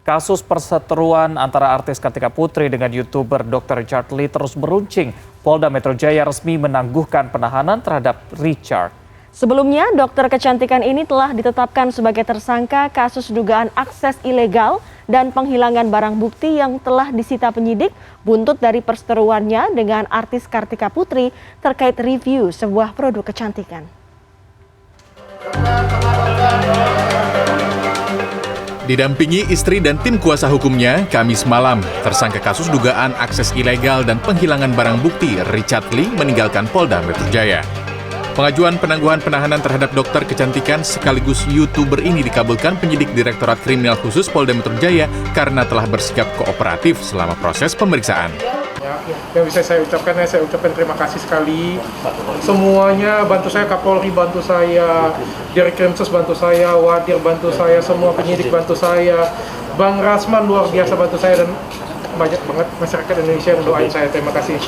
Kasus perseteruan antara artis Kartika Putri dengan YouTuber Dr. Richard Lee terus beruncing. Polda Metro Jaya resmi menangguhkan penahanan terhadap Richard. Sebelumnya, dokter kecantikan ini telah ditetapkan sebagai tersangka kasus dugaan akses ilegal dan penghilangan barang bukti yang telah disita penyidik buntut dari perseteruannya dengan artis Kartika Putri terkait review sebuah produk kecantikan. Didampingi istri dan tim kuasa hukumnya, Kamis malam, tersangka kasus dugaan akses ilegal dan penghilangan barang bukti Richard Lee meninggalkan Polda Metro Jaya. Pengajuan penangguhan penahanan terhadap dokter kecantikan sekaligus YouTuber ini dikabulkan penyidik Direktorat Kriminal Khusus Polda Metro Jaya karena telah bersikap kooperatif selama proses pemeriksaan. Yang bisa saya ucapkan terima kasih sekali. Semuanya bantu saya, Kapolri bantu saya, Direkrimsus bantu saya, Wadir bantu saya, semua penyidik bantu saya, Bang Rasman luar biasa bantu saya, dan banyak banget masyarakat Indonesia yang doain saya. Terima kasih.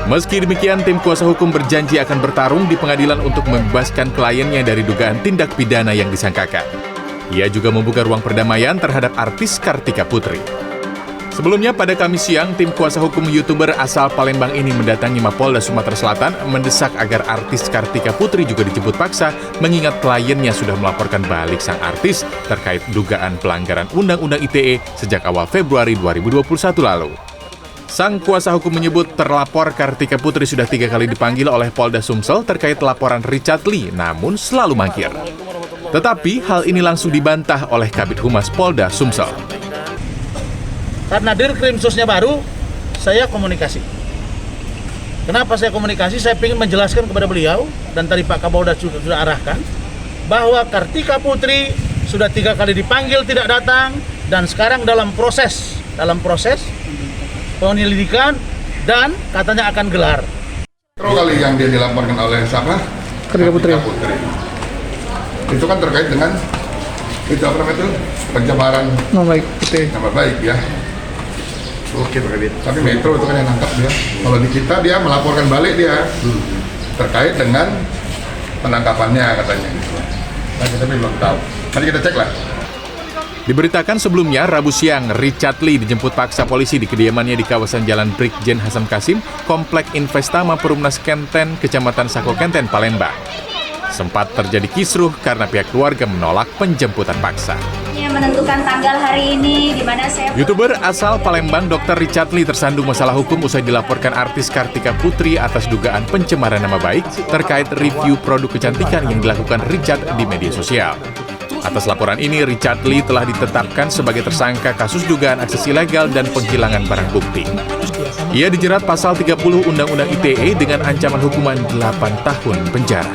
Meski demikian, tim kuasa hukum berjanji akan bertarung di pengadilan untuk membebaskan kliennya dari dugaan tindak pidana yang disangkakan. Ia juga membuka ruang perdamaian terhadap artis Kartika Putri. Sebelumnya pada Kamis siang, tim kuasa hukum YouTuber asal Palembang ini mendatangi Mapolda Sumatera Selatan mendesak agar artis Kartika Putri juga dijemput paksa mengingat kliennya sudah melaporkan balik sang artis terkait dugaan pelanggaran Undang-Undang ITE sejak awal Februari 2021 lalu. Sang kuasa hukum menyebut terlapor Kartika Putri sudah 3 kali dipanggil oleh Polda Sumsel terkait laporan Richard Lee, namun selalu mangkir. Tetapi hal ini langsung dibantah oleh Kabid Humas Polda Sumsel. Karena Dirkrimsusnya baru, saya komunikasi. Kenapa saya komunikasi? Saya ingin menjelaskan kepada beliau, dan tadi Pak Kapolda sudah arahkan, bahwa Kartika Putri sudah 3 kali dipanggil tidak datang, dan sekarang dalam proses penyelidikan dan katanya akan gelar. Kali yang dia dilaporkan oleh siapa? Kartika Putri. Itu kan terkait dengan itu apa namanya itu pencemaran nama baik ya. Oke, tapi Metro itu kan yang nangkap dia. Kalau di kita dia melaporkan balik dia terkait dengan penangkapannya katanya. Nah, kita belum tahu. Nanti kita cek lah. Diberitakan sebelumnya, Rabu siang, Richard Lee dijemput paksa polisi di kediamannya di kawasan Jalan Brigjen Hasan Kasim, Komplek Investama Perumnas Kenten, Kecamatan Sako Kenten, Palembang. Sempat terjadi kisruh karena pihak keluarga menolak penjemputan paksa. Menentukan tanggal hari ini di mana saya... YouTuber asal Palembang Dr. Richard Lee tersandung masalah hukum usai dilaporkan artis Kartika Putri atas dugaan pencemaran nama baik terkait review produk kecantikan yang dilakukan Richard di media sosial. Atas laporan ini, Richard Lee telah ditetapkan sebagai tersangka kasus dugaan akses ilegal dan penghilangan barang bukti. Ia dijerat pasal 30 Undang-Undang ITE dengan ancaman hukuman 8 tahun penjara.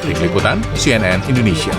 Tim Liputan CNN Indonesia.